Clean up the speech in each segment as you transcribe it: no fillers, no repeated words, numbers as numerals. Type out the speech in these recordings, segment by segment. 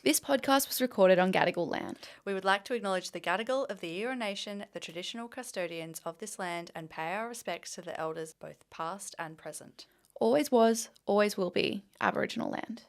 This podcast was recorded on Gadigal land. We would like to acknowledge the Gadigal of the Eora Nation, the traditional custodians of this land, and pay our respects to the elders both past and present. Always was, always will be Aboriginal land.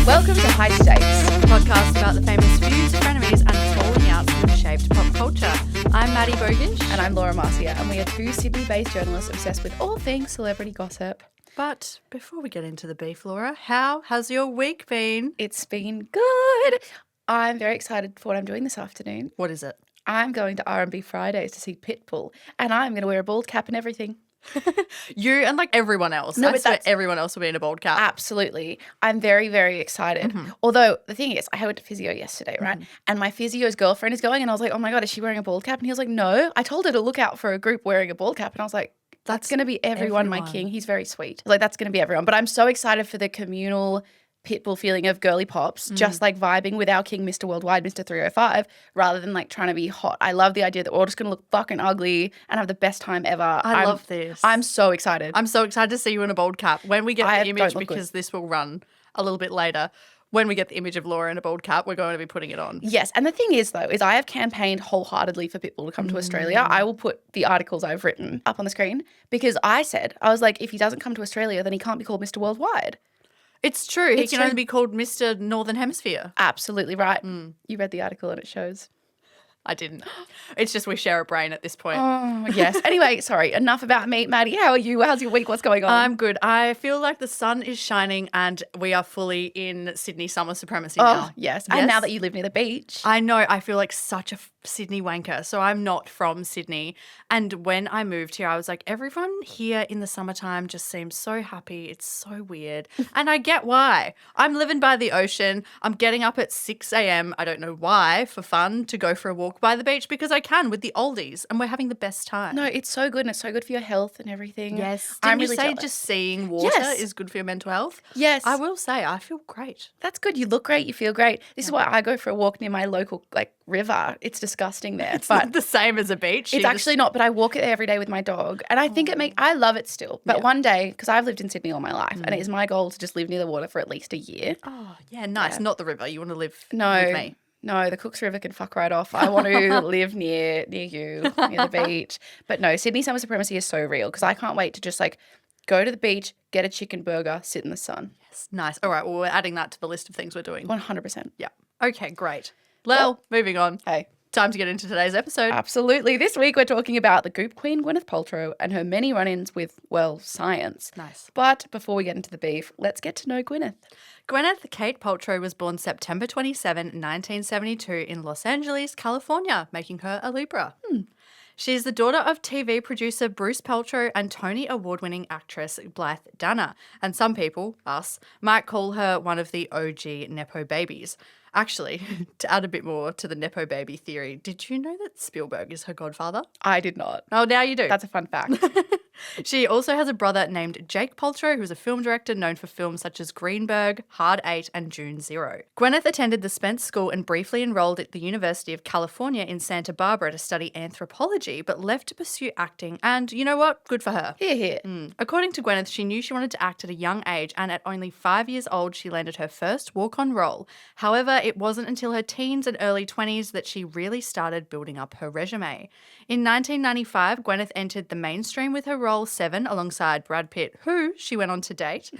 Welcome to High Stakes, A podcast about the famous feuds, frenemies, and falling outs that have shaped pop culture. I'm Maddie Bogish. And I'm Laura Marcia, and we are two Sydney-based journalists obsessed with all things celebrity gossip. But before we get into the beef, Laura, how has your week been? It's been good. I'm very excited for what I'm doing this afternoon. What is it? I'm going to R&B Fridays to see Pitbull, and I'm going to wear a bald cap and everything. You and like everyone else. No, I but swear that's- everyone else will be in a bald cap. Absolutely. I'm very, very excited. Although the thing is, I went to physio yesterday, right? And my physio's girlfriend is going, and I was like, oh my God, is she wearing a bald cap? And he was like, no. I told her to look out for a group wearing a bald cap. And I was like, that's going to be everyone, my king. He's very sweet. Like, that's going to be everyone. But I'm so excited for the communal Pitbull feeling of girly pops, just like vibing with our king, Mr. Worldwide, Mr. 305, rather than like trying to be hot. I love the idea that we're all just going to look fucking ugly and have the best time ever. I love this. I'm so excited. I'm so excited to see you in a bald cap. When we get I the don't image, look because this will run a little bit later, when we get the image of Laura in a bald cap, we're going to be putting it on. Yes, and the thing is, though, is I have campaigned wholeheartedly for Pitbull to come to Australia. I will put the articles I've written up on the screen because I was like, if he doesn't come to Australia, then he can't be called Mr. Worldwide. It's true. He It's can true. only be called Mr. Northern Hemisphere. Absolutely right. You read the article and it shows. I didn't. It's just we share a brain at this point. Oh, yes. Anyway, sorry, enough about me. Maddie, how are you? How's your week? What's going on? I'm good. I feel like the sun is shining and we are fully in Sydney summer supremacy now. Oh, yes. And now that you live near the beach. I know. I feel like such a Sydney wanker. So I'm not from Sydney. And when I moved here, I was like, everyone here in the summertime just seems so happy. It's so weird. And I get why. I'm living by the ocean. I'm getting up at 6 a.m. I don't know why, for fun, to go for a walk by the beach because I can with the oldies and we're having the best time. No, it's so good and it's so good for your health and everything. Yes. I'm Didn't you really say jealous. just seeing water Yes. is good for your mental health? Yes. I will say I feel great. That's good. You look great. You feel great. This is why I go for a walk near my local river. It's disgusting there. It's not the same as a beach. It's actually not, but I walk it every day with my dog. And I think I love it still. But one day, because I've lived in Sydney all my life, and it is my goal to just live near the water for at least a year. Oh, yeah, nice. Yeah. Not the river. You want to live No. with me. No, the Cooks River can fuck right off. I want to live near you, near the beach. But no, Sydney summer supremacy is so real because I can't wait to just go to the beach, get a chicken burger, sit in the sun. Yes, nice. All right, well, we're adding that to the list of things we're doing. 100%. Yeah. Okay, great. Well, moving on. Hey. Time to get into today's episode. Absolutely. This week we're talking about the Goop Queen Gwyneth Paltrow and her many run-ins with, science. Nice. But before we get into the beef, let's get to know Gwyneth. Gwyneth Kate Paltrow was born September 27, 1972 in Los Angeles, California, making her a Libra. She is the daughter of TV producer Bruce Paltrow and Tony Award-winning actress Blythe Danner. And some people, us, might call her one of the OG Nepo babies. Actually, to add a bit more to the Nepo baby theory, did you know that Spielberg is her godfather? I did not. Oh, now you do. That's a fun fact. She also has a brother named Jake Paltrow, who's a film director known for films such as Greenberg, Hard Eight, and June Zero. Gwyneth attended the Spence School and briefly enrolled at the University of California in Santa Barbara to study anthropology, but left to pursue acting. And you know what? Good for her. Hear, hear. According to Gwyneth, she knew she wanted to act at a young age, and at only 5 years old, she landed her first walk-on role. However, it wasn't until her teens and early 20s that she really started building up her resume. In 1995, Gwyneth entered the mainstream with her role Seven alongside Brad Pitt, who she went on to date.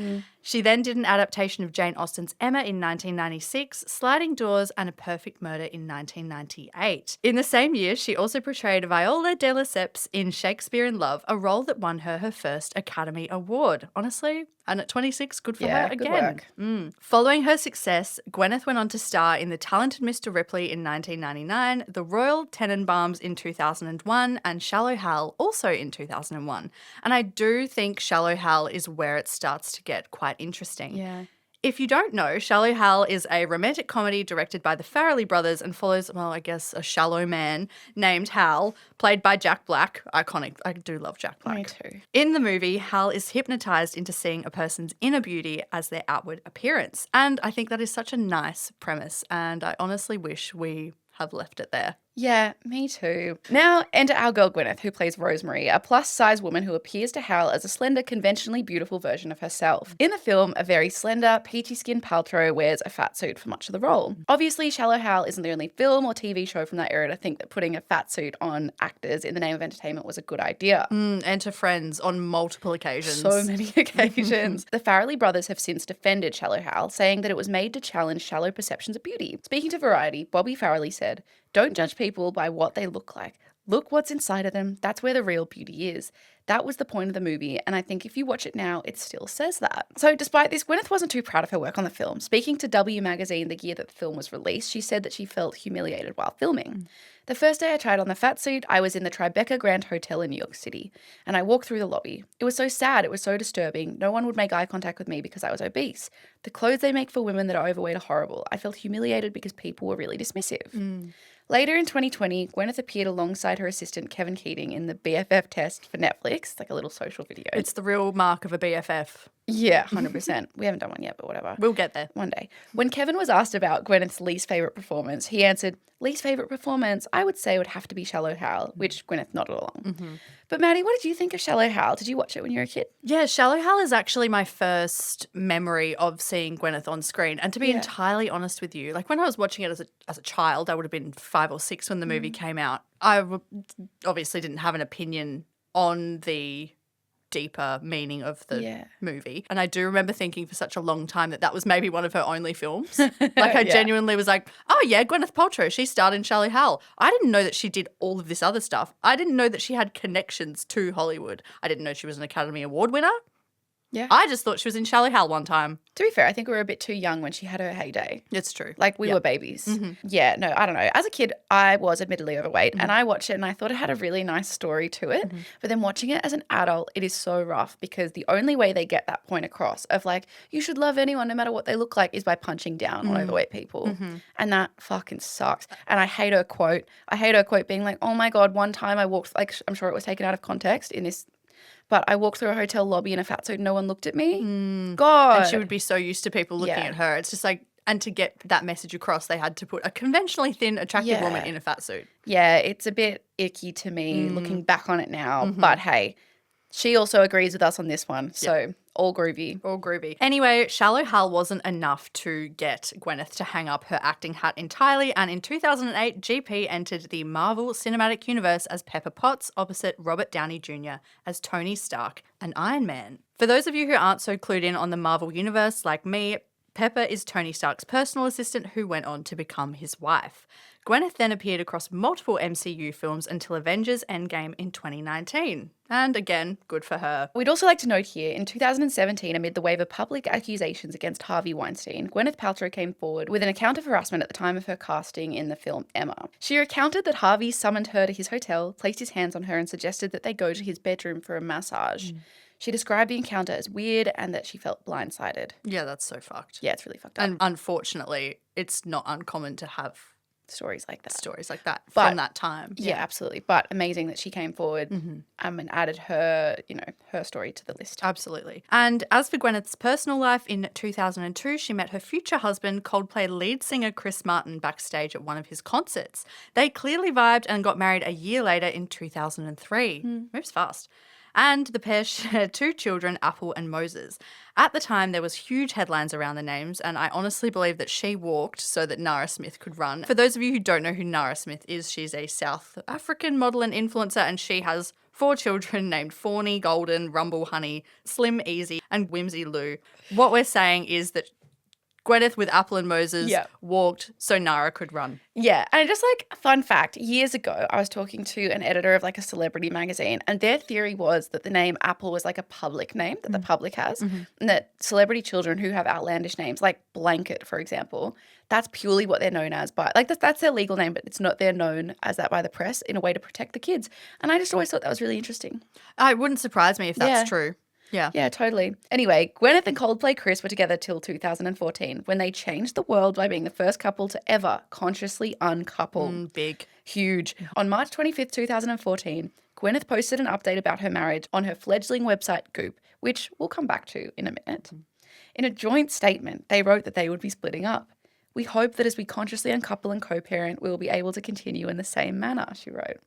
She then did an adaptation of Jane Austen's Emma in 1996, Sliding Doors, and A Perfect Murder in 1998. In the same year, she also portrayed Viola de Lesseps in Shakespeare in Love, a role that won her her first Academy Award. Honestly, and at 26, good for her good again. work. Following her success, Gwyneth went on to star in The Talented Mr. Ripley in 1999, The Royal Tenenbaums in 2001, and Shallow Hal also in 2001. And I do think Shallow Hal is where it starts to get quite interesting. Yeah. If you don't know, Shallow Hal is a romantic comedy directed by the Farrelly brothers and follows, a shallow man named Hal, played by Jack Black. Iconic. I do love Jack Black. Me too. In the movie, Hal is hypnotized into seeing a person's inner beauty as their outward appearance. And I think that is such a nice premise, and I honestly wish we have left it there. Yeah, me too. Now, enter our girl Gwyneth, who plays Rosemary, a plus-size woman who appears to Hal as a slender, conventionally beautiful version of herself. In the film, a very slender, peachy-skinned Paltrow wears a fat suit for much of the role. Obviously, Shallow Hal isn't the only film or TV show from that era to think that putting a fat suit on actors in the name of entertainment was a good idea. Enter Friends on multiple occasions. So many occasions. The Farrelly brothers have since defended Shallow Hal, saying that it was made to challenge shallow perceptions of beauty. Speaking to Variety, Bobby Farrelly said, "Don't judge people by what they look like. Look what's inside of them. That's where the real beauty is." That was the point of the movie, and I think if you watch it now, it still says that. So despite this, Gwyneth wasn't too proud of her work on the film. Speaking to W Magazine the year that the film was released, she said that she felt humiliated while filming. The first day I tried on the fat suit, I was in the Tribeca Grand Hotel in New York City, and I walked through the lobby. It was so sad, it was so disturbing. No one would make eye contact with me because I was obese. The clothes they make for women that are overweight are horrible. I felt humiliated because people were really dismissive. Later in 2020, Gwyneth appeared alongside her assistant Kevin Keating in the BFF test for Netflix, like a little social video. It's the real mark of a BFF. Yeah, 100%. We haven't done one yet, but whatever. We'll get there. One day. When Kevin was asked about Gwyneth's least favourite performance, he answered, "Least favourite performance, I would say would have to be Shallow Hal," which Gwyneth nodded along. But Maddie, what did you think of Shallow Hal? Did you watch it when you were a kid? Yeah, Shallow Hal is actually my first memory of seeing Gwyneth on screen. And to be entirely honest with you, like when I was watching it as a child, I would have been 5 or 6 when the movie came out. Obviously didn't have an opinion on the deeper meaning of the movie. And I do remember thinking for such a long time that was maybe one of her only films. Like I genuinely was like, oh yeah, Gwyneth Paltrow, she starred in Shallow Hal. I didn't know that she did all of this other stuff. I didn't know that she had connections to Hollywood. I didn't know she was an Academy Award winner. Yeah. I just thought she was in Shallow Hal one time. To be fair, I think we were a bit too young when she had her heyday. It's true. Like we were babies. Yeah, no, I don't know. As a kid, I was admittedly overweight and I watched it and I thought it had a really nice story to it. But then watching it as an adult, it is so rough because the only way they get that point across of like, you should love anyone no matter what they look like is by punching down on overweight people. And that fucking sucks. And I hate her quote. I hate her quote being like, oh my God, one time I walked, like I'm sure it was taken out of context in this, but I walked through a hotel lobby in a fat suit and no one looked at me. God. And she would be so used to people looking at her. It's just like, and to get that message across, they had to put a conventionally thin, attractive woman in a fat suit. Yeah, it's a bit icky to me looking back on it now. But hey, she also agrees with us on this one. So all groovy. All groovy. Anyway, Shallow Hal wasn't enough to get Gwyneth to hang up her acting hat entirely, and in 2008, GP entered the Marvel Cinematic Universe as Pepper Potts opposite Robert Downey Jr. as Tony Stark and Iron Man. For those of you who aren't so clued in on the Marvel Universe like me, Pepper is Tony Stark's personal assistant who went on to become his wife. Gwyneth then appeared across multiple MCU films until Avengers Endgame in 2019. And again, good for her. We'd also like to note here, in 2017, amid the wave of public accusations against Harvey Weinstein, Gwyneth Paltrow came forward with an account of harassment at the time of her casting in the film Emma. She recounted that Harvey summoned her to his hotel, placed his hands on her and suggested that they go to his bedroom for a massage. She described the encounter as weird and that she felt blindsided. Yeah, that's so fucked. Yeah, it's really fucked up. And unfortunately, it's not uncommon to have stories like that. From that time. Yeah, absolutely. But amazing that she came forward and added her, her story to the list. Absolutely. And as for Gwyneth's personal life, in 2002, she met her future husband, Coldplay lead singer Chris Martin, backstage at one of his concerts. They clearly vibed and got married a year later in 2003. Moves fast. And the pair shared 2 children, Apple and Moses. At the time, there was huge headlines around the names, and I honestly believe that she walked so that Nara Smith could run. For those of you who don't know who Nara Smith is, she's a South African model and influencer, and she has 4 children named Fawny, Golden, Rumble Honey, Slim Easy, and Whimsy Lou. What we're saying is that Gwyneth with Apple and Moses walked so Nara could run. Yeah, and just like a fun fact, years ago I was talking to an editor of like a celebrity magazine and their theory was that the name Apple was like a public name that the public has and that celebrity children who have outlandish names like Blanket, for example, that's purely what they're known as. But like that's their legal name, but it's not, they're known as that by the press in a way to protect the kids. And I just always thought that was really interesting. It wouldn't surprise me if that's true. Yeah. Yeah, totally. Anyway, Gwyneth and Coldplay Chris were together till 2014 when they changed the world by being the first couple to ever consciously uncouple. Big. Huge. On March 25th, 2014, Gwyneth posted an update about her marriage on her fledgling website Goop, which we'll come back to in a minute. In a joint statement, they wrote that they would be splitting up. We hope that as we consciously uncouple and co-parent, we will be able to continue in the same manner, she wrote.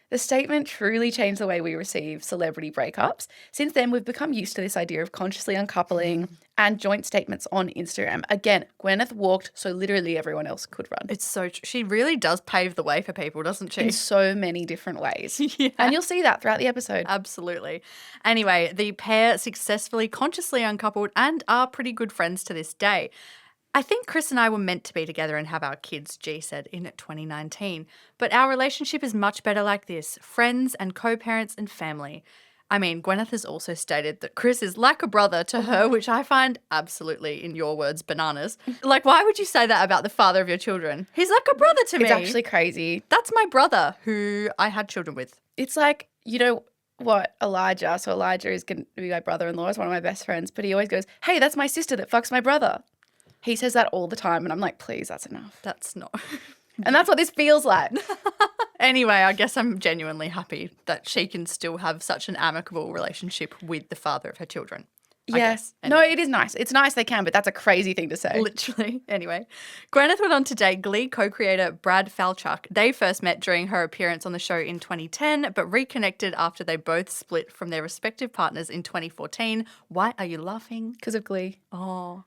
The statement truly changed the way we receive celebrity breakups. Since then, we've become used to this idea of consciously uncoupling and joint statements on Instagram. Again, Gwyneth walked so literally everyone else could run. It's so true. She really does pave the way for people, doesn't she? In so many different ways. Yeah. And you'll see that throughout the episode. Absolutely. Anyway, the pair successfully consciously uncoupled and are pretty good friends to this day. I think Chris and I were meant to be together and have our kids, G said in 2019. But our relationship is much better like this, friends and co-parents and family. I mean, Gwyneth has also stated that Chris is like a brother to her, which I find absolutely, in your words, bananas. Like, why would you say that about the father of your children? He's like a brother to me. It's actually crazy. That's my brother who I had children with. It's like, you know what, Elijah. So Elijah is going to be my brother-in-law, is one of my best friends. But he always goes, hey, that's my sister that fucks my brother. He says that all the time, and I'm like, please, that's enough. That's not. And that's what this feels like. Anyway, I guess I'm genuinely happy that she can still have such an amicable relationship with the father of her children. Yes. Anyway. No, it is nice. It's nice they can, but that's a crazy thing to say. Literally. Anyway, Gwyneth went on to date Glee co-creator Brad Falchuk. They first met during her appearance on the show in 2010, but reconnected after they both split from their respective partners in 2014. Why are you laughing? Because of Glee. Oh.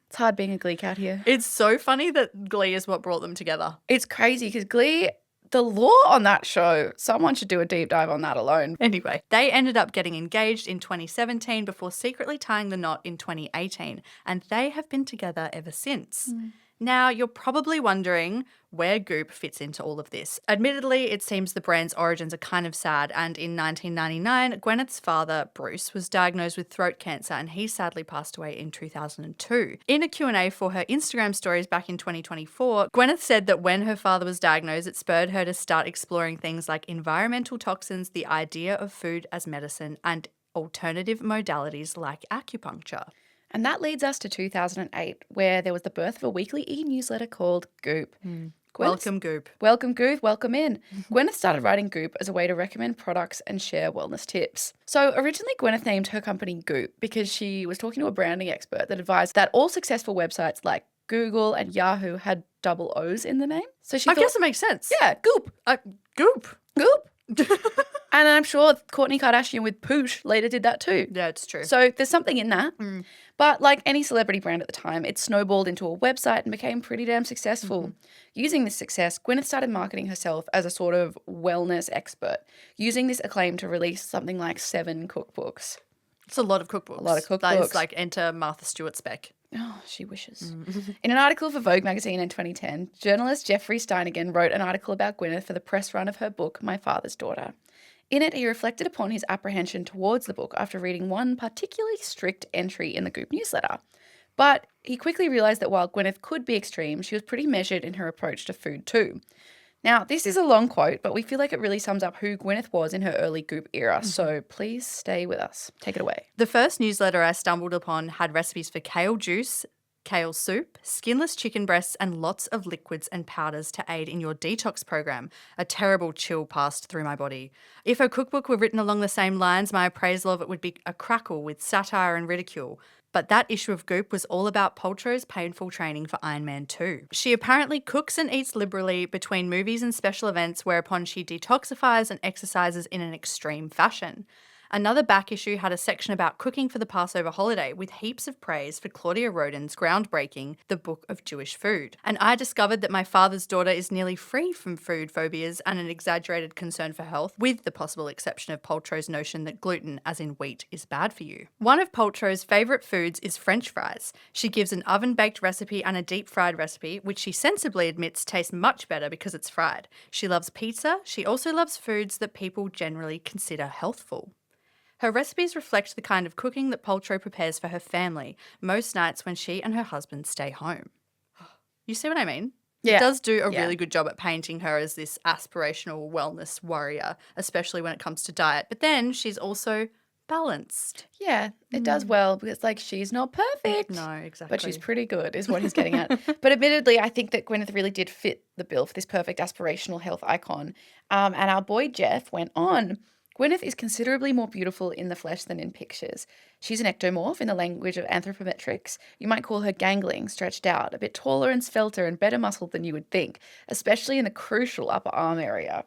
It's hard being a Gleek out here. It's so funny that Glee is what brought them together. It's crazy because Glee, the lore on that show, someone should do a deep dive on that alone. Anyway, they ended up getting engaged in 2017 before secretly tying the knot in 2018, and they have been together ever since. Now, you're probably wondering where Goop fits into all of this. Admittedly, it seems the brand's origins are kind of sad, and in 1999, Gwyneth's father, Bruce, was diagnosed with throat cancer, and he sadly passed away in 2002. In a Q&A for her Instagram stories back in 2024, Gwyneth said that when her father was diagnosed, it spurred her to start exploring things like environmental toxins, the idea of food as medicine, and alternative modalities like acupuncture. And that leads us to 2008, where there was the birth of a weekly e-newsletter called Goop. Welcome, Goop. Welcome, Goop. Welcome in. Gwyneth started writing Goop as a way to recommend products and share wellness tips. So originally, Gwyneth named her company Goop because she was talking to a branding expert that advised that all successful websites like Google and Yahoo had double O's in the name. So she I guess it makes sense. yeah, Goop. Goop. Goop. And I'm sure Kourtney Kardashian with Poosh later did that too. Yeah, it's true. So there's something in that. But like any celebrity brand at the time, it snowballed into a website and became pretty damn successful. Using this success, Gwyneth started marketing herself as a sort of wellness expert, using this acclaim to release something like 7 cookbooks. It's a lot of cookbooks. A lot of cookbooks. That is like enter Martha Stewart spec. Oh, she wishes. In an article for Vogue magazine in 2010, journalist Jeffrey Steinigan wrote an article about Gwyneth for the press run of her book, My Father's Daughter. In it, he reflected upon his apprehension towards the book after reading one particularly strict entry in the Goop newsletter. But he quickly realised that while Gwyneth could be extreme, she was pretty measured in her approach to food too. Now, this is a long quote, but we feel like it really sums up who Gwyneth was in her early Goop era, so please stay with us. Take it away. The first newsletter I stumbled upon had recipes for kale juice, kale soup, skinless chicken breasts, and lots of liquids and powders to aid in your detox program. A terrible chill passed through my body. If her cookbook were written along the same lines, my appraisal of it would be a crackle with satire and ridicule. But that issue of Goop was all about Paltrow's painful training for Iron Man 2. She apparently cooks and eats liberally between movies and special events, whereupon she detoxifies and exercises in an extreme fashion. Another back issue had a section about cooking for the Passover holiday with heaps of praise for Claudia Roden's groundbreaking The Book of Jewish Food. And I discovered that My Father's Daughter is nearly free from food phobias and an exaggerated concern for health, with the possible exception of Paltrow's notion that gluten, as in wheat, is bad for you. One of Paltrow's favourite foods is French fries. She gives an oven-baked recipe and a deep-fried recipe, which she sensibly admits taste much better because it's fried. She loves pizza. She also loves foods that people generally consider healthful. Her recipes reflect the kind of cooking that Paltrow prepares for her family, most nights when she and her husband stay home. You see what I mean? Yeah. It does do a really good job at painting her as this aspirational wellness warrior, especially when it comes to diet. But then she's also balanced. Yeah, it does well because, like, she's not perfect. No, exactly. But she's pretty good is what he's getting at. But admittedly, I think that Gwyneth really did fit the bill for this perfect aspirational health icon. And our boy Jeff went on Gwyneth is considerably more beautiful in the flesh than in pictures. She's an ectomorph in the language of anthropometrics. You might call her gangling, stretched out, a bit taller and svelter and better muscled than you would think, especially in the crucial upper arm area.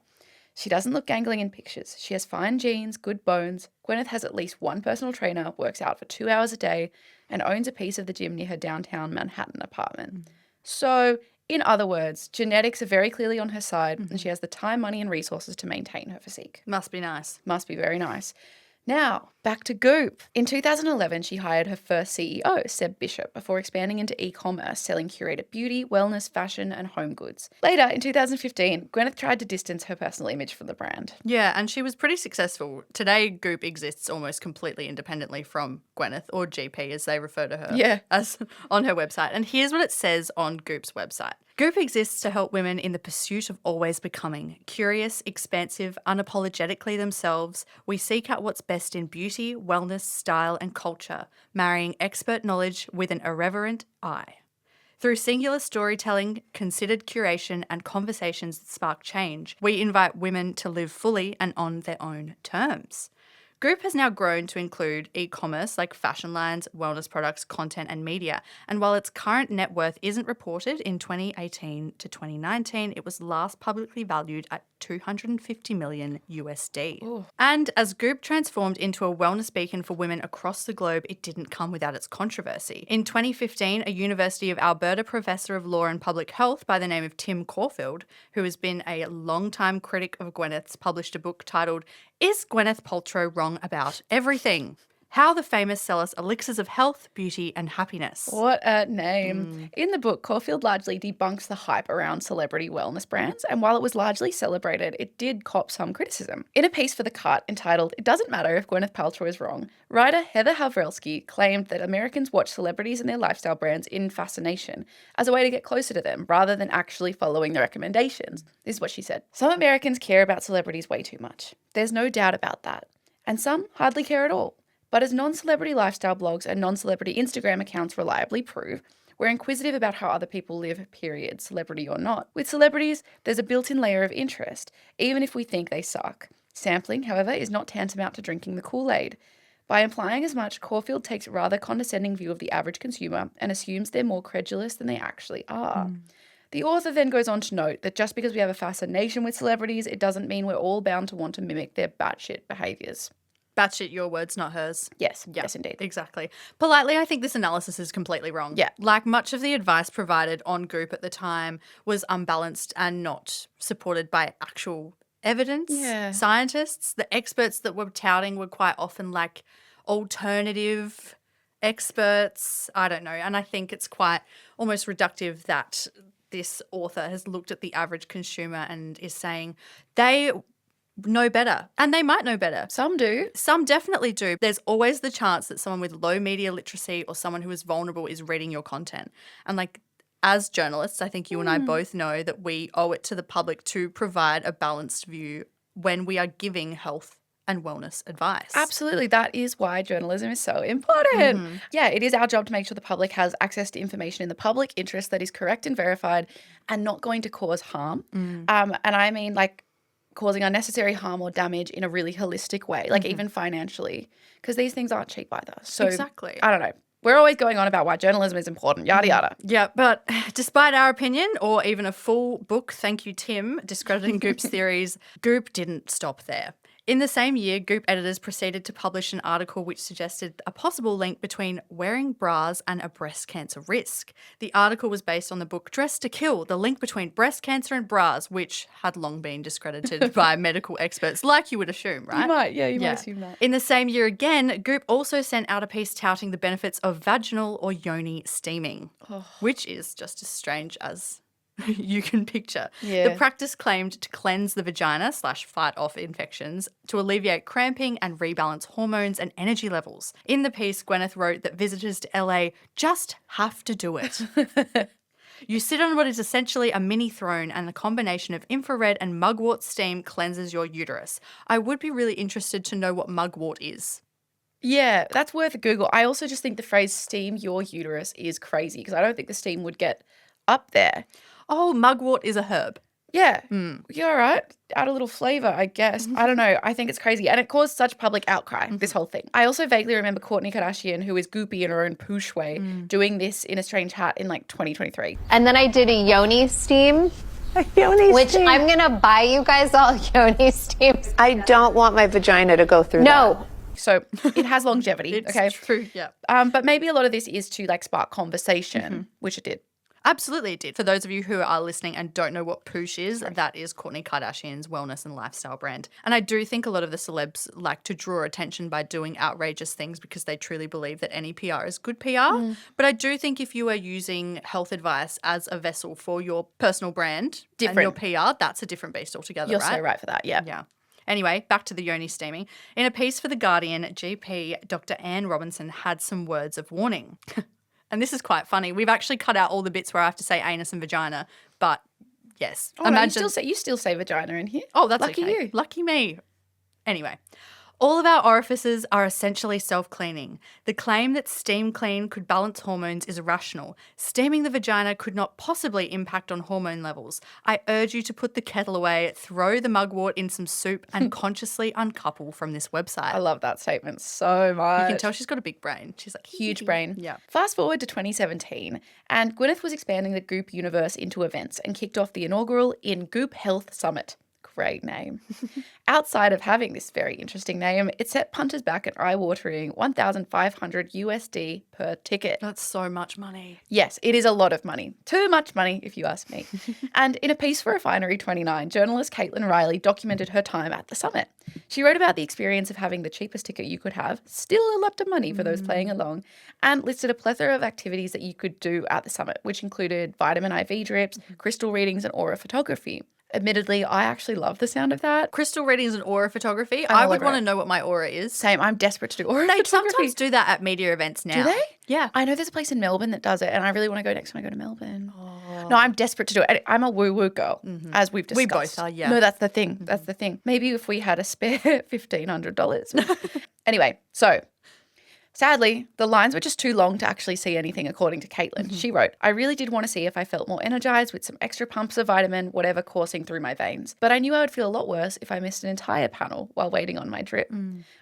She doesn't look gangling in pictures. She has fine genes, good bones. Gwyneth has at least one personal trainer, works out for 2 hours a day, and owns a piece of the gym near her downtown Manhattan apartment. So, in other words, genetics are very clearly on her side, and she has the time, money, and resources to maintain her physique. Must be nice. Must be very nice. Now, back to Goop. In 2011, she hired her first CEO, Seb Bishop, before expanding into e-commerce, selling curated beauty, wellness, fashion, and home goods. Later, in 2015, Gwyneth tried to distance her personal image from the brand. Yeah, and she was pretty successful. Today, Goop exists almost completely independently from Gwyneth, or GP as they refer to her, as on her website. And here's what it says on Goop's website. Goop exists to help women in the pursuit of always becoming curious, expansive, unapologetically themselves. We seek out what's best in beauty, wellness, style, and culture, marrying expert knowledge with an irreverent eye. Through singular storytelling, considered curation, and conversations that spark change, we invite women to live fully and on their own terms. Goop has now grown to include e-commerce like fashion lines, wellness products, content, and media. And while its current net worth isn't reported in 2018 to 2019, it was last publicly valued at $250 million USD. Ooh. And as Goop transformed into a wellness beacon for women across the globe, it didn't come without its controversy. In 2015, a University of Alberta professor of law and public health by the name of Tim Caulfield, who has been a longtime critic of Gwyneth's, published a book titled Is Gwyneth Paltrow Wrong About Everything? How the Famous Sell Us Elixirs of Health, Beauty and Happiness. What a name. In the book, Caulfield largely debunks the hype around celebrity wellness brands, and while it was largely celebrated, it did cop some criticism. In a piece for The Cut entitled It Doesn't Matter If Gwyneth Paltrow is Wrong, writer Heather Havrelsky claimed that Americans watch celebrities and their lifestyle brands in fascination as a way to get closer to them rather than actually following the recommendations. This is what she said. Some Americans care about celebrities way too much. There's no doubt about that. And some hardly care at all. But as non-celebrity lifestyle blogs and non-celebrity Instagram accounts reliably prove, we're inquisitive about how other people live, period, celebrity or not. With celebrities, there's a built-in layer of interest, even if we think they suck. Sampling, however, is not tantamount to drinking the Kool-Aid. By implying as much, Caulfield takes a rather condescending view of the average consumer and assumes they're more credulous than they actually are. The author then goes on to note that just because we have a fascination with celebrities, it doesn't mean we're all bound to want to mimic their batshit behaviours. Batshit, your words, not hers. Yes, yes, indeed. Exactly. Politely, I think this analysis is completely wrong. Yeah. Like much of the advice provided on Goop at the time was unbalanced and not supported by actual evidence. Yeah. Scientists, the experts that were touting were quite often like alternative experts. I don't know. And I think it's quite almost reductive that this author has looked at the average consumer and is saying they know better. And they might know better. Some do. Some definitely do. There's always the chance that someone with low media literacy or someone who is vulnerable is reading your content. And like, as journalists, I think you and I both know that we owe it to the public to provide a balanced view when we are giving health and wellness advice. Absolutely. That is why journalism is so important. Yeah, it is our job to make sure the public has access to information in the public interest that is correct and verified and not going to cause harm. And I mean, like, causing unnecessary harm or damage in a really holistic way, like even financially, because these things aren't cheap either. So Exactly. I don't know. We're always going on about why journalism is important, yada, yada. Yeah, but despite our opinion or even a full book, thank you, Tim, discrediting Goop's theories, Goop didn't stop there. In the same year, Goop editors proceeded to publish an article which suggested a possible link between wearing bras and a breast cancer risk. The article was based on the book Dress to Kill, the link between breast cancer and bras, which had long been discredited by medical experts, like you would assume, right? You might assume that. In the same year again, Goop also sent out a piece touting the benefits of vaginal or yoni steaming, which is just as strange as you can picture. Yeah. The practice claimed to cleanse the vagina / fight off infections, to alleviate cramping and rebalance hormones and energy levels. In the piece, Gwyneth wrote that visitors to LA just have to do it. You sit on what is essentially a mini throne, and the combination of infrared and mugwort steam cleanses your uterus. I would be really interested to know what mugwort is. Yeah, that's worth a Google. I also just think the phrase steam your uterus is crazy because I don't think the steam would get up there. Oh, mugwort is a herb. Yeah. You're all right. Add a little flavor, I guess. I don't know. I think it's crazy. And it caused such public outcry, this whole thing. I also vaguely remember Kourtney Kardashian, who is goopy in her own poosh way, doing this in a strange hat in like 2023. And then I did a yoni steam. A yoni Which steam. I'm going to buy you guys all yoni steams. I don't want my vagina to go through that. No. So it has longevity, It's okay? true, yeah. But maybe a lot of this is to like spark conversation, which it did. Absolutely it did. For those of you who are listening and don't know what Poosh is, that is Kourtney Kardashian's wellness and lifestyle brand. And I do think a lot of the celebs like to draw attention by doing outrageous things because they truly believe that any PR is good PR. But I do think if you are using health advice as a vessel for your personal brand and your PR, that's a different beast altogether, You're right? so right for that, yeah. Yeah. Anyway, back to the yoni steaming. In a piece for The Guardian, GP Dr. Anne Robinson had some words of warning. And this is quite funny. We've actually cut out all the bits where I have to say anus and vagina, but yes. Oh, no, you still say vagina in here. Oh, that's Lucky okay. you. Lucky me. Anyway, all of our orifices are essentially self-cleaning. The claim that steam clean could balance hormones is irrational. Steaming the vagina could not possibly impact on hormone levels. I urge you to put the kettle away, throw the mugwort in some soup, and consciously uncouple from this website. I love that statement so much. You can tell she's got a big brain. She's like, Huge brain. Yeah. Fast forward to 2017, and Gwyneth was expanding the Goop universe into events and kicked off the inaugural In Goop Health Summit. Great name. Outside of having this very interesting name, it set punters back an eye-watering $1,500 USD per ticket. That's so much money. Yes, it is a lot of money. Too much money, if you ask me. And in a piece for Refinery 29, journalist Caitlin Riley documented her time at the summit. She wrote about the experience of having the cheapest ticket you could have, still a lot of money for those playing along, and listed a plethora of activities that you could do at the summit, which included vitamin IV drips, crystal readings, and aura photography. Admittedly, I actually love the sound of that. Crystal readings and aura photography. I would want to know what my aura is. Same, I'm desperate to do aura They photography. sometimes do that at media events now. Do they? Yeah. I know there's a place in Melbourne that does it, and I really want to go next time I go to Melbourne. No, I'm desperate to do it. I'm a woo-woo girl, as we've discussed. We both are, yeah. No, that's the thing. That's the thing. Maybe if we had a spare $1,500. Anyway, so sadly, the lines were just too long to actually see anything, according to Caitlin. She wrote, I really did want to see if I felt more energized with some extra pumps of vitamin, whatever coursing through my veins. But I knew I would feel a lot worse if I missed an entire panel while waiting on my drip.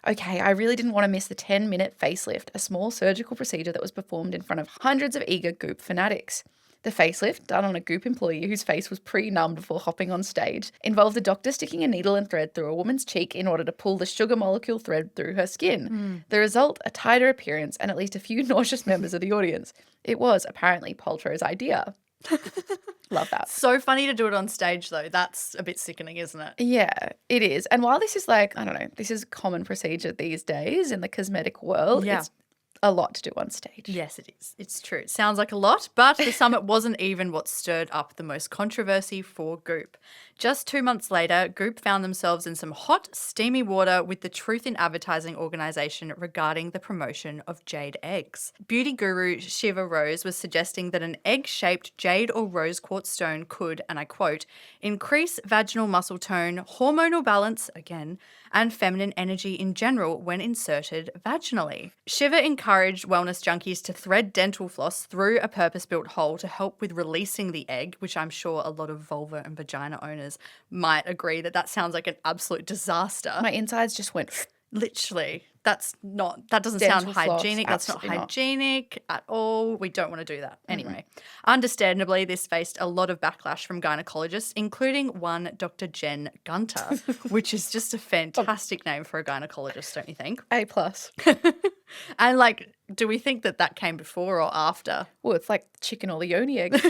Okay, I really didn't want to miss the 10-minute facelift, a small surgical procedure that was performed in front of hundreds of eager Goop fanatics. The facelift, done on a Goop employee whose face was pre-numbed before hopping on stage, involved a doctor sticking a needle and thread through a woman's cheek in order to pull the sugar molecule thread through her skin. The result, a tighter appearance and at least a few nauseous members of the audience. It was apparently Paltrow's idea. Love that. So funny to do it on stage, though. That's a bit sickening, isn't it? Yeah, it is. And while this is like, I don't know, this is common procedure these days in the cosmetic world, it's a lot to do on stage. Yes, it is. It's true. It sounds like a lot, but the summit wasn't even what stirred up the most controversy for Goop. Just 2 months later, Goop found themselves in some hot, steamy water with the Truth in Advertising organisation regarding the promotion of jade eggs. Beauty guru Shiva Rose was suggesting that an egg-shaped jade or rose quartz stone could, and I quote, increase vaginal muscle tone, hormonal balance, again, and feminine energy in general when inserted vaginally. Shiva encouraged wellness junkies to thread dental floss through a purpose-built hole to help with releasing the egg, which I'm sure a lot of vulva and vagina owners might agree that sounds like an absolute disaster. My insides just went... Literally. That doesn't Dental sound floss, hygienic. That's not absolutely not. hygienic at all. We don't want to do that. Anyway, understandably, this faced a lot of backlash from gynecologists, including one Dr. Jen Gunter, which is just a fantastic name for a gynecologist, don't you think? A+. And like, do we think that came before or after? Well, it's like chicken or the yoni egg.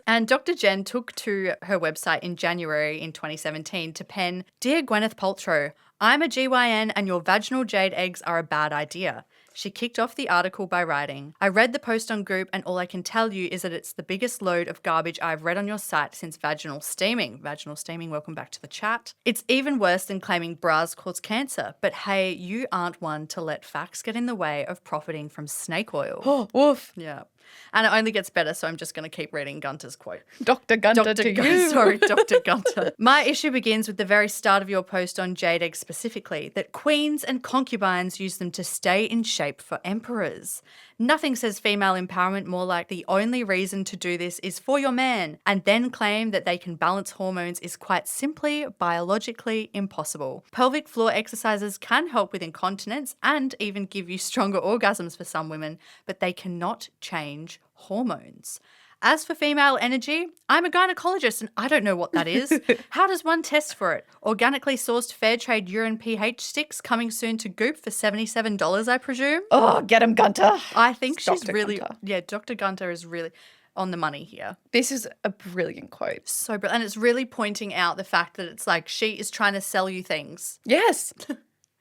And Dr. Jen took to her website in January in 2017 to pen, Dear Gwyneth Paltrow, I'm a GYN and your vaginal jade eggs are a bad idea. She kicked off the article by writing, I read the post on Goop and all I can tell you is that it's the biggest load of garbage I've read on your site since vaginal steaming. Vaginal steaming, welcome back to the chat. It's even worse than claiming bras cause cancer. But hey, you aren't one to let facts get in the way of profiting from snake oil. Oh, woof. Yeah. And it only gets better, so I'm just going to keep reading Gunter's quote. Dr. Gunter to you. Sorry, Dr. Gunter. My issue begins with the very start of your post on jade eggs specifically, that queens and concubines use them to stay in shape for emperors. Nothing says female empowerment more like the only reason to do this is for your man, and then claim that they can balance hormones is quite simply biologically impossible. Pelvic floor exercises can help with incontinence and even give you stronger orgasms for some women, but they cannot change hormones. As for female energy, I'm a gynecologist and I don't know what that is. How does one test for it? Organically sourced fair trade urine pH sticks coming soon to Goop for $77, I presume? Oh, get him, Gunter. I think she's Dr. really, Gunter. yeah, Dr. Gunter is really on the money here. This is a brilliant quote. So brilliant. And it's really pointing out the fact that it's like she is trying to sell you things. Yes.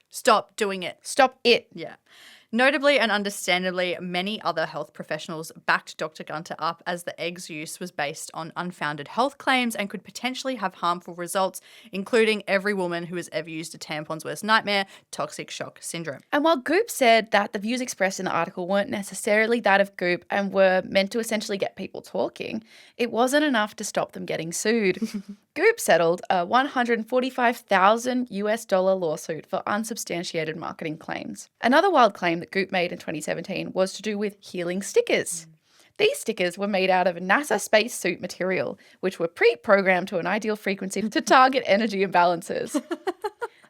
Stop doing it. Stop it. Yeah. Notably and understandably, many other health professionals backed Dr. Gunter up as the eggs use was based on unfounded health claims and could potentially have harmful results, including every woman who has ever used a tampon's worst nightmare, toxic shock syndrome. And while Goop said that the views expressed in the article weren't necessarily that of Goop and were meant to essentially get people talking, it wasn't enough to stop them getting sued. Goop settled a $145,000 lawsuit for unsubstantiated marketing claims. Another wild claim that Goop made in 2017 was to do with healing stickers. These stickers were made out of NASA spacesuit material, which were pre-programmed to an ideal frequency to target energy imbalances.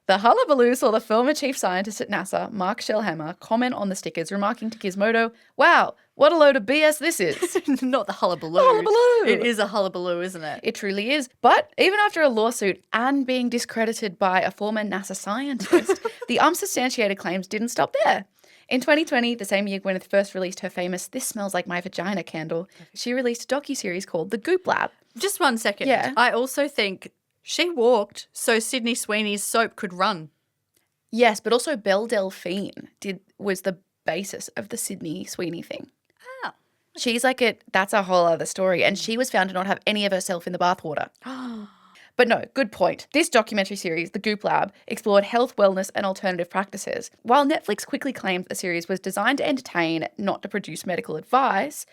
The hullabaloo saw the former chief scientist at NASA, Mark Shellhammer, comment on the stickers, remarking to Gizmodo, "Wow, what a load of BS this is." Not the hullabaloo. Hullabaloo. It is a hullabaloo, isn't it? It truly is. But even after a lawsuit and being discredited by a former NASA scientist, the unsubstantiated claims didn't stop there. In 2020, the same year Gwyneth first released her famous "This Smells Like My Vagina" candle, she released a docuseries called The Goop Lab. Just 1 second. Yeah. I also think she walked so Sydney Sweeney's soap could run. Yes, but also Belle Delphine was the basis of the Sydney Sweeney thing. Oh. She's that's a whole other story. And she was found to not have any of herself in the bathwater. But no, good point. This documentary series, The Goop Lab, explored health, wellness, and alternative practices. While Netflix quickly claimed the series was designed to entertain, not to produce medical advice,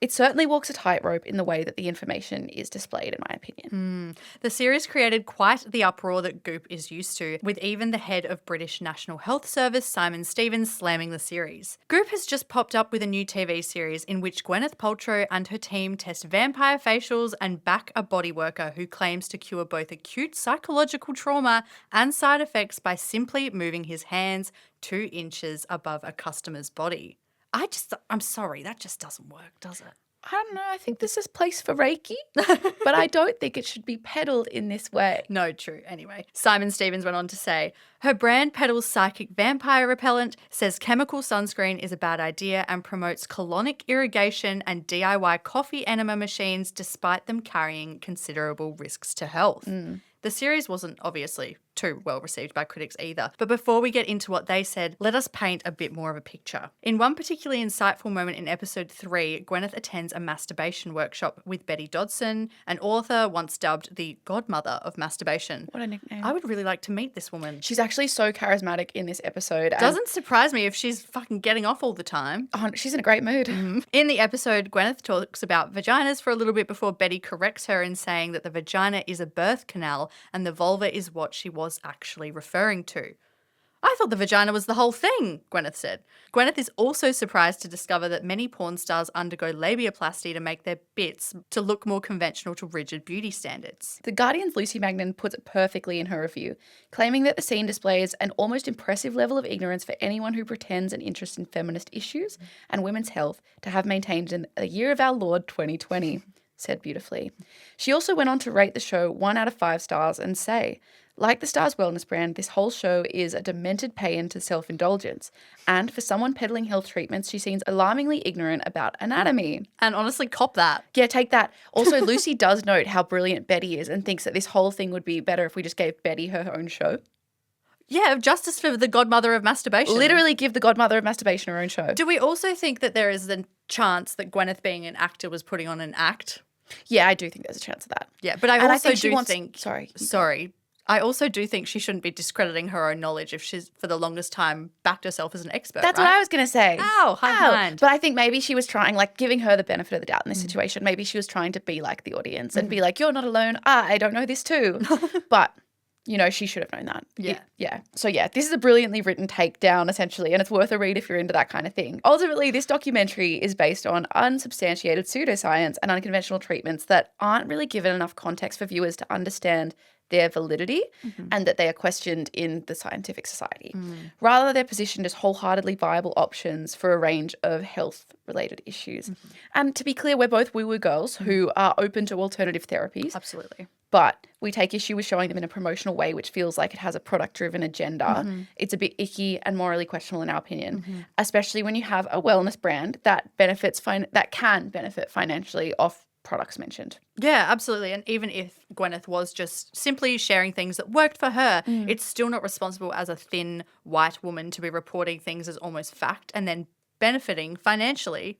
it certainly walks a tightrope in the way that the information is displayed, in my opinion. The series created quite the uproar that Goop is used to, with even the head of British National Health Service, Simon Stevens, slamming the series. Goop has just popped up with a new TV series in which Gwyneth Paltrow and her team test vampire facials and back a body worker who claims to cure both acute psychological trauma and side effects by simply moving his hands 2 inches above a customer's body. I'm sorry, that just doesn't work, does it? I don't know. I think this is place for Reiki, but I don't think it should be peddled in this way. No, true. Anyway, Simon Stevens went on to say, her brand peddles psychic vampire repellent, says chemical sunscreen is a bad idea, and promotes colonic irrigation and DIY coffee enema machines despite them carrying considerable risks to health. The series wasn't obviously too well received by critics either. But before we get into what they said, let us paint a bit more of a picture. In one particularly insightful moment in episode 3, Gwyneth attends a masturbation workshop with Betty Dodson, an author once dubbed the godmother of masturbation. What a nickname. I would really like to meet this woman. She's actually so charismatic in this episode. Doesn't surprise me if she's fucking getting off all the time. Oh, she's in a great mood. In the episode, Gwyneth talks about vaginas for a little bit before Betty corrects her in saying that the vagina is a birth canal and the vulva is what she was actually referring to. I thought the vagina was the whole thing, Gwyneth said. Gwyneth is also surprised to discover that many porn stars undergo labiaplasty to make their bits to look more conventional to rigid beauty standards. The Guardian's Lucy Magnan puts it perfectly in her review, claiming that the scene displays an almost impressive level of ignorance for anyone who pretends an interest in feminist issues and women's health to have maintained in the year of our Lord 2020. Said beautifully. She also went on to rate the show 1 out of 5 stars and say, like the Stars Wellness brand, this whole show is a demented pay-in to self-indulgence. And for someone peddling health treatments, she seems alarmingly ignorant about anatomy. And honestly, cop that. Yeah, take that. Also, Lucy does note how brilliant Betty is and thinks that this whole thing would be better if we just gave Betty her own show. Yeah, justice for the godmother of masturbation. Literally give the godmother of masturbation her own show. Do we also think that there is a chance that Gwyneth being an actor was putting on an act? Yeah, I do think there's a chance of that. Yeah, but I And also think she do wants- think... Sorry. Sorry. I also do think she shouldn't be discrediting her own knowledge if she's, for the longest time, backed herself as an expert. That's right? what I was going to say. Ow, high mind. But I think maybe she was trying, like, giving her the benefit of the doubt in this situation. Maybe she was trying to be like the audience and be like, you're not alone. I don't know this too. But, you know, she should have known that. Yeah. So, this is a brilliantly written takedown, essentially, and it's worth a read if you're into that kind of thing. Ultimately, this documentary is based on unsubstantiated pseudoscience and unconventional treatments that aren't really given enough context for viewers to understand their validity and that they are questioned in the scientific society. Rather, they're positioned as wholeheartedly viable options for a range of health-related issues. And to be clear, we're both woo-woo girls who are open to alternative therapies. Absolutely. But we take issue with showing them in a promotional way, which feels like it has a product-driven agenda. It's a bit icky and morally questionable in our opinion, especially when you have a wellness brand that that can benefit financially off products mentioned. Yeah, absolutely. And even if Gwyneth was just simply sharing things that worked for her, it's still not responsible as a thin white woman to be reporting things as almost fact and then benefiting financially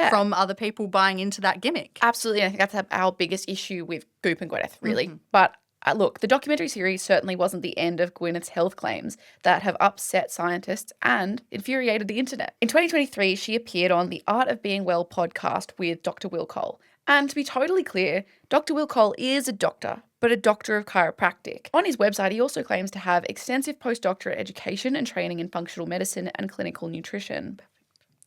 from other people buying into that gimmick. Absolutely. I think that's our biggest issue with Goop and Gwyneth, really. But look, the documentary series certainly wasn't the end of Gwyneth's health claims that have upset scientists and infuriated the internet. In 2023, she appeared on the Art of Being Well podcast with Dr. Will Cole. And to be totally clear, Dr. Will Cole is a doctor, but a doctor of chiropractic. On his website, he also claims to have extensive postdoctorate education and training in functional medicine and clinical nutrition.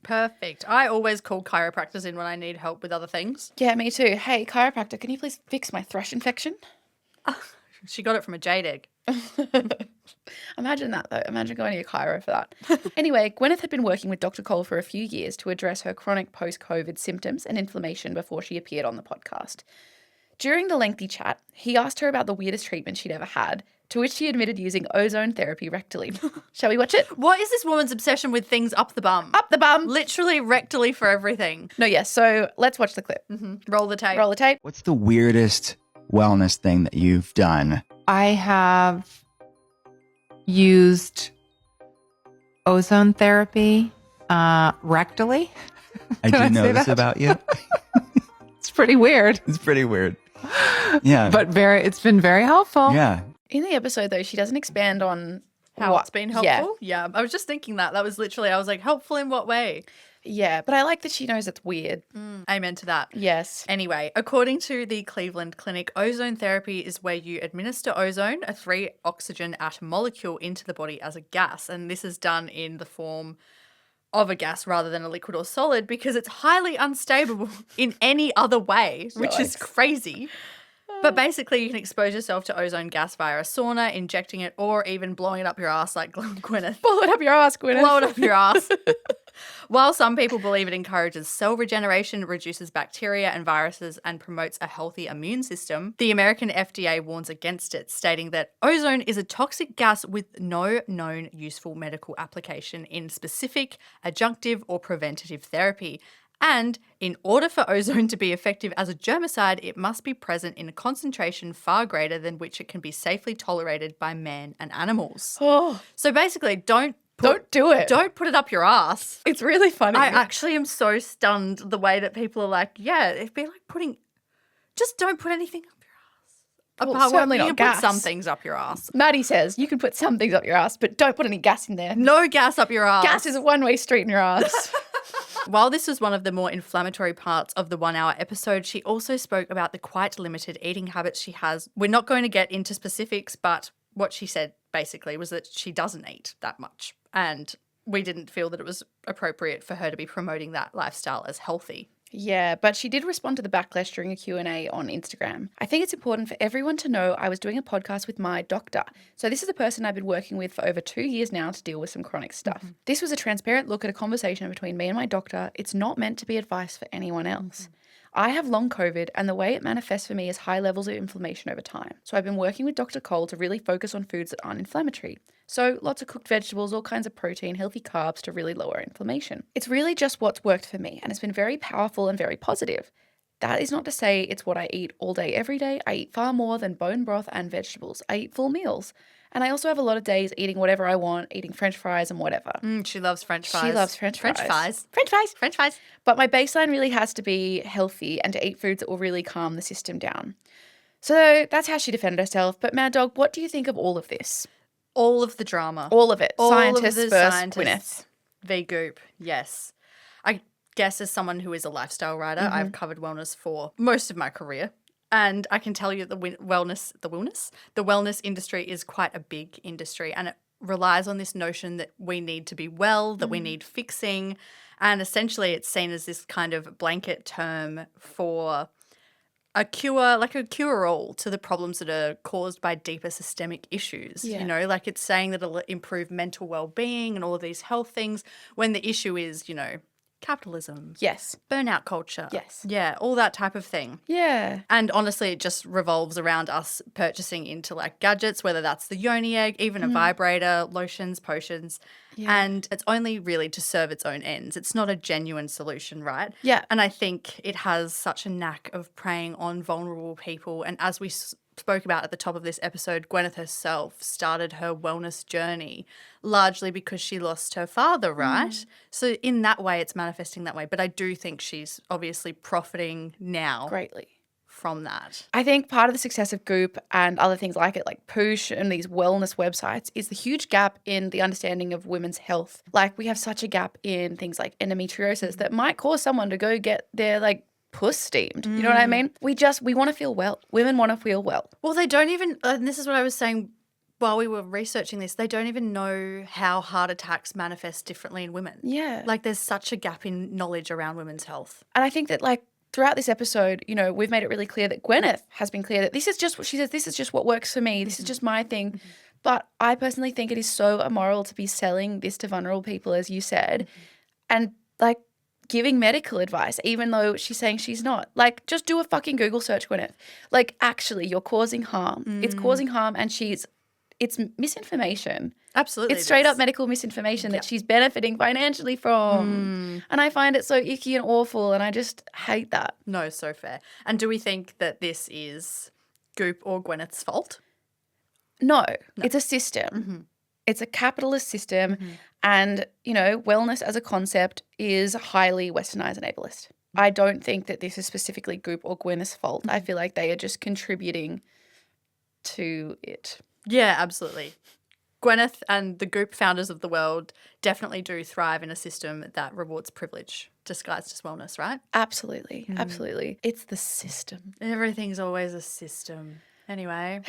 Perfect. I always call chiropractors in when I need help with other things. Yeah, me too. Hey, chiropractor, can you please fix my thrush infection? She got it from a jade egg. Imagine that, though. Imagine going to your chiro for that. Anyway, Gwyneth had been working with Dr. Cole for a few years to address her chronic post-COVID symptoms and inflammation before she appeared on the podcast. During the lengthy chat, he asked her about the weirdest treatment she'd ever had, to which she admitted using ozone therapy rectally. Shall we watch it? What is this woman's obsession with things up the bum? Up the bum. Literally rectally for everything. No, yes. So let's watch the clip. Roll the tape. Roll the tape. What's the weirdest wellness thing that you've done? I have used ozone therapy rectally. I Can I do know say this that? about you. It's pretty weird, It's pretty weird. Yeah. but it's been very helpful. yeah. In the episode, though, she doesn't expand on How it's been helpful? Yeah. Yeah. I was just thinking that. That was literally, I was like, helpful in what way? Yeah, but I like that she knows it's weird. Amen to that. Yes. Anyway, according to the Cleveland Clinic, ozone therapy is where you administer ozone, a 3-oxygen atom molecule, into the body as a gas. And this is done in the form of a gas rather than a liquid or solid because it's highly unstable in any other way, which is crazy. But basically, you can expose yourself to ozone gas via a sauna, injecting it, or even blowing it up your ass like Gwyneth. Blow it up your ass, Gwyneth. Blow it up your ass. While some people believe it encourages cell regeneration, reduces bacteria and viruses, and promotes a healthy immune system, the American FDA warns against it, stating that ozone is a toxic gas with no known useful medical application in specific, adjunctive, or preventative therapy. And in order for ozone to be effective as a germicide, it must be present in a concentration far greater than which it can be safely tolerated by man and animals. Oh, So basically, don't do it. Don't put it up your ass. It's really funny. I actually am so stunned the way that people are like, yeah, it'd be like just don't put anything up your ass. Well, certainly you not can gas. put some things up your ass. Maddie says you can put some things up your ass, but don't put any gas in there. No gas up your ass. Gas is a one-way street in your ass. While this was one of the more inflammatory parts of the 1-hour episode, she also spoke about the quite limited eating habits she has. We're not going to get into specifics, but what she said basically was that she doesn't eat that much. And we didn't feel that it was appropriate for her to be promoting that lifestyle as healthy. Yeah, but she did respond to the backlash during a Q&A on Instagram. I think it's important for everyone to know I was doing a podcast with my doctor. So this is a person I've been working with for over 2 years now to deal with some chronic stuff. This was a transparent look at a conversation between me and my doctor. It's not meant to be advice for anyone else. I have long COVID, and the way it manifests for me is high levels of inflammation over time. So I've been working with Dr. Cole to really focus on foods that aren't inflammatory. So lots of cooked vegetables, all kinds of protein, healthy carbs to really lower inflammation. It's really just what's worked for me, and it's been very powerful and very positive. That is not to say it's what I eat all day, every day. I eat far more than bone broth and vegetables. I eat full meals. And I also have a lot of days eating whatever I want, eating French fries and whatever. She loves French fries. She loves French fries. French fries. French fries. French fries. But my baseline really has to be healthy and to eat foods that will really calm the system down. So that's how she defended herself. But Mad Dog, what do you think of all of this? All of the drama. All of it. All Scientists of the versus scientists v. Goop. Yes. I guess as someone who is a lifestyle writer, I've covered wellness for most of my career. And I can tell you the wellness industry is quite a big industry, and it relies on this notion that we need to be well, that we need fixing. And essentially it's seen as this kind of blanket term for a cure, like a cure-all to the problems that are caused by deeper systemic issues. Yeah. You know, like it's saying that it'll improve mental well-being and all of these health things when the issue is, you know, capitalism, Yes. burnout culture. Yes. Yeah, all that type of thing. Yeah. And honestly, it just revolves around us purchasing into like gadgets, whether that's the yoni egg, even a vibrator, lotions, potions. Yeah. And it's only really to serve its own ends. It's not a genuine solution, right? Yeah. And I think it has such a knack of preying on vulnerable people. And as we spoke about at the top of this episode, Gwyneth herself started her wellness journey largely because she lost her father, right? So in that way, it's manifesting that way. But I do think she's obviously profiting now Greatly. from that. I think part of the success of Goop and other things like it, like Poosh and these wellness websites, is the huge gap in the understanding of women's health. Like we have such a gap in things like endometriosis that might cause someone to go get their like puss steamed. You know what I mean? We want to feel well. Women want to feel well. Well, they don't even, and this is what I was saying while we were researching this, they don't even know how heart attacks manifest differently in women. Yeah. Like there's such a gap in knowledge around women's health. And I think that like throughout this episode, you know, we've made it really clear that Gwyneth has been clear that this is just what she says, this is just what works for me. This is just my thing. But I personally think it is so immoral to be selling this to vulnerable people, as you said, and like giving medical advice, even though she's saying she's not. Like, just do a fucking Google search, Gwyneth. Like, actually, you're causing harm. It's causing harm, and it's misinformation. Absolutely. It's straight up medical misinformation that she's benefiting financially from. And I find it so icky and awful, and I just hate that. No, so fair. And do we think that this is Goop or Gwyneth's fault? No, it's a system. It's a capitalist system. And, you know, wellness as a concept is highly westernized and ableist. I don't think that this is specifically Goop or Gwyneth's fault. I feel like they are just contributing to it. Yeah, absolutely. Gwyneth and the Goop founders of the world definitely do thrive in a system that rewards privilege disguised as wellness, right? Absolutely. Absolutely. It's the system. Everything's always a system. Anyway,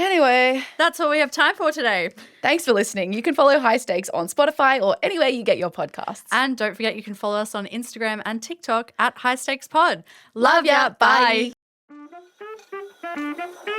That's all we have time for today. thanks for listening. You can follow High Stakes on Spotify or anywhere you get your podcasts. And don't forget you can follow us on Instagram and TikTok at High Stakes Pod. Love ya. Bye. Bye.